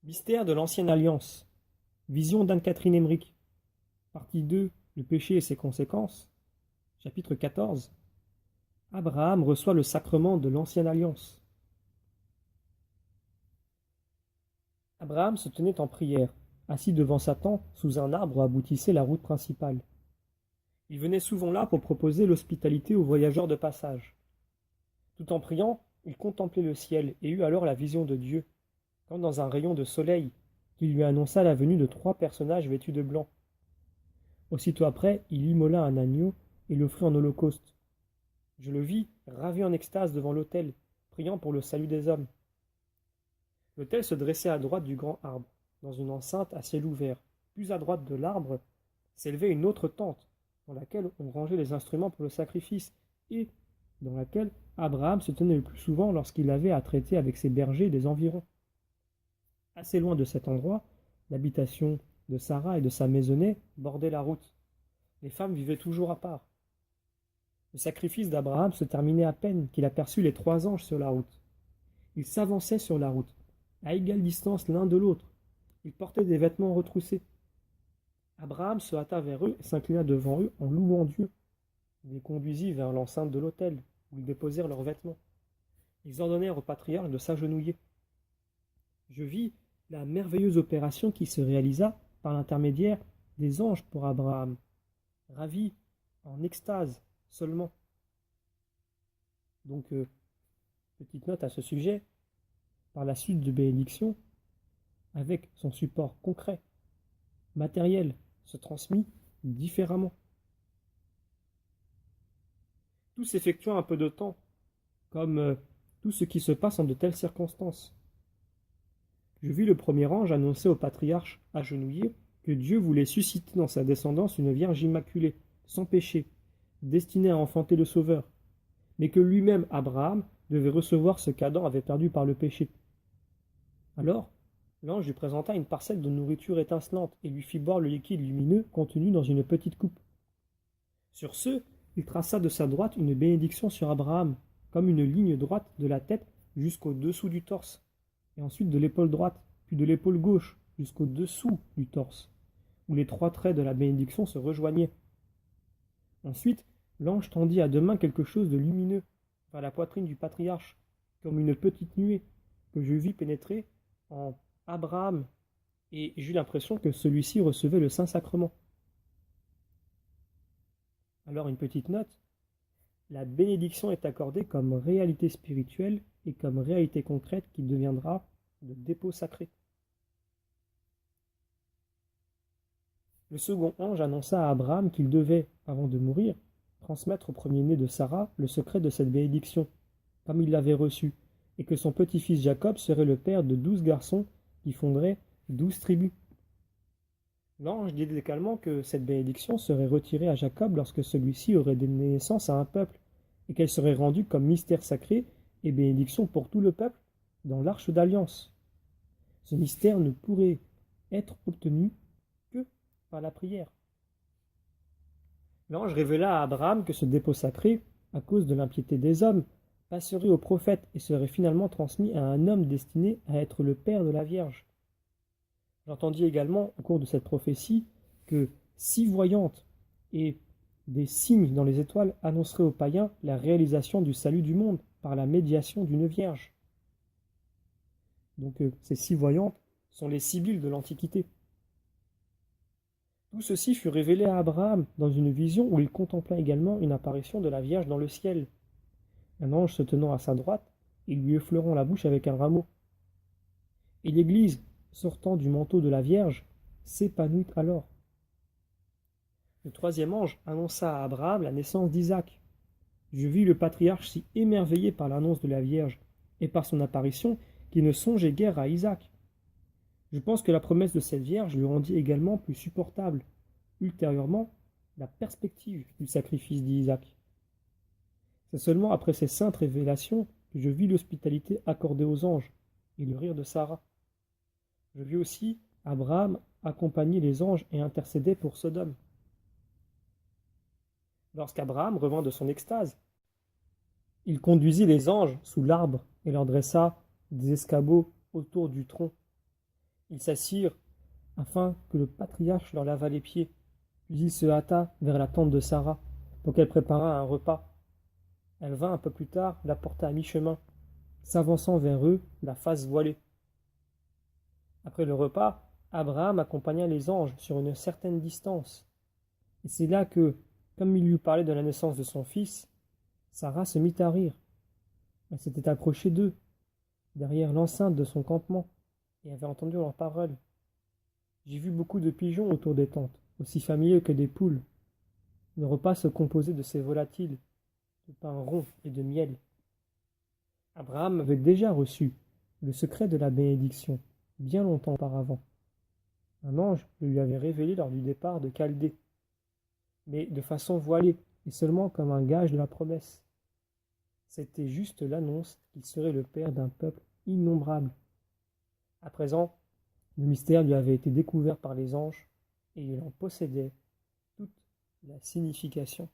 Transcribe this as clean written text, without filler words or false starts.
Mystère de l'Ancienne Alliance. Vision d'Anne-Catherine Emmerich. Partie 2. Le péché et ses conséquences. Chapitre 14. Abraham reçoit le sacrement de l'Ancienne Alliance. Abraham se tenait en prière, assis devant Satan sous un arbre où aboutissait la route principale. Il venait souvent là pour proposer l'hospitalité aux voyageurs de passage. Tout en priant, il contemplait le ciel et eut alors la vision de Dieu, comme dans un rayon de soleil, qui lui annonça la venue de 3 personnages vêtus de blanc. Aussitôt après, il immola un agneau et l'offrit en holocauste. Je le vis, ravi en extase devant l'autel, priant pour le salut des hommes. L'autel se dressait à droite du grand arbre, dans une enceinte à ciel ouvert. Plus à droite de l'arbre s'élevait une autre tente, dans laquelle on rangeait les instruments pour le sacrifice, et dans laquelle Abraham se tenait le plus souvent lorsqu'il avait à traiter avec ses bergers des environs. Assez loin de cet endroit, l'habitation de Sarah et de sa maisonnée bordait la route. Les femmes vivaient toujours à part. Le sacrifice d'Abraham se terminait à peine qu'il aperçut les 3 anges sur la route. Ils s'avançaient sur la route, à égale distance l'un de l'autre. Ils portaient des vêtements retroussés. Abraham se hâta vers eux et s'inclina devant eux en louant Dieu. Il les conduisit vers l'enceinte de l'autel, où ils déposèrent leurs vêtements. Ils ordonnèrent au patriarche de s'agenouiller. Je vis la merveilleuse opération qui se réalisa par l'intermédiaire des anges pour Abraham, ravi, en extase seulement. Donc, petite note à ce sujet, par la suite de bénédiction, avec son support concret, matériel, se transmit différemment. Tout s'effectue en un peu de temps, comme tout ce qui se passe en de telles circonstances. Je vis le premier ange annoncer au patriarche agenouillé que Dieu voulait susciter dans sa descendance une Vierge immaculée, sans péché, destinée à enfanter le Sauveur, mais que lui-même, Abraham, devait recevoir ce qu'Adam avait perdu par le péché. Alors, l'ange lui présenta une parcelle de nourriture étincelante et lui fit boire le liquide lumineux contenu dans une petite coupe. Sur ce, il traça de sa droite une bénédiction sur Abraham, comme une ligne droite de la tête jusqu'au-dessous du torse, et ensuite de l'épaule droite, puis de l'épaule gauche jusqu'au-dessous du torse, où les 3 traits de la bénédiction se rejoignaient. Ensuite, l'ange tendit à 2 mains quelque chose de lumineux vers la poitrine du patriarche, comme une petite nuée que je vis pénétrer en Abraham, et j'eus l'impression que celui-ci recevait le Saint-Sacrement. Alors une petite note, la bénédiction est accordée comme réalité spirituelle et comme réalité concrète qui deviendra le dépôt sacré. Le second ange annonça à Abraham qu'il devait, avant de mourir, transmettre au premier-né de Sarah le secret de cette bénédiction, comme il l'avait reçu, et que son petit-fils Jacob serait le père de 12 garçons qui fonderaient 12 tribus. L'ange dit également que cette bénédiction serait retirée à Jacob lorsque celui-ci aurait donné naissance à un peuple, et qu'elle serait rendue comme mystère sacré et bénédiction pour tout le peuple dans l'arche d'alliance. Ce mystère ne pourrait être obtenu que par la prière. L'ange révéla à Abraham que ce dépôt sacré, à cause de l'impiété des hommes, passerait au prophète et serait finalement transmis à un homme destiné à être le père de la Vierge. J'entendis également, au cours de cette prophétie, que 6 voyantes et des signes dans les étoiles annonceraient aux païens la réalisation du salut du monde par la médiation d'une Vierge. Donc ces 6 voyantes sont les Sibylles de l'Antiquité. Tout ceci fut révélé à Abraham dans une vision où il contempla également une apparition de la Vierge dans le ciel, un ange se tenant à sa droite et lui effleurant la bouche avec un rameau. Et l'Église, sortant du manteau de la Vierge, s'épanouit alors. Le 3e ange annonça à Abraham la naissance d'Isaac. Je vis le patriarche si émerveillé par l'annonce de la Vierge et par son apparition qu'il ne songeait guère à Isaac. Je pense que la promesse de cette Vierge lui rendit également plus supportable, ultérieurement, la perspective du sacrifice d'Isaac. C'est seulement après ces saintes révélations que je vis l'hospitalité accordée aux anges et le rire de Sarah. Je vis aussi Abraham accompagner les anges et intercéder pour Sodome. Lorsqu'Abraham revint de son extase, il conduisit les anges sous l'arbre et leur dressa des escabeaux autour du tronc. Ils s'assirent afin que le patriarche leur lavât les pieds, puis il se hâta vers la tente de Sarah pour qu'elle préparât un repas. Elle vint un peu plus tard l'apporter à mi-chemin, s'avançant vers eux, la face voilée. Après le repas, Abraham accompagna les anges sur une certaine distance. Et c'est là que, comme il lui parlait de la naissance de son fils, Sarah se mit à rire. Elle s'était approchée d'eux, derrière l'enceinte de son campement, et avait entendu leurs paroles. J'ai vu beaucoup de pigeons autour des tentes, aussi familiers que des poules. Le repas se composait de ces volatiles, de pain rond et de miel. Abraham avait déjà reçu le secret de la bénédiction, bien longtemps auparavant. Un ange le lui avait révélé lors du départ de Chaldée, mais de façon voilée et seulement comme un gage de la promesse. C'était juste l'annonce qu'il serait le père d'un peuple innombrable. À présent, le mystère lui avait été découvert par les anges et il en possédait toute la signification.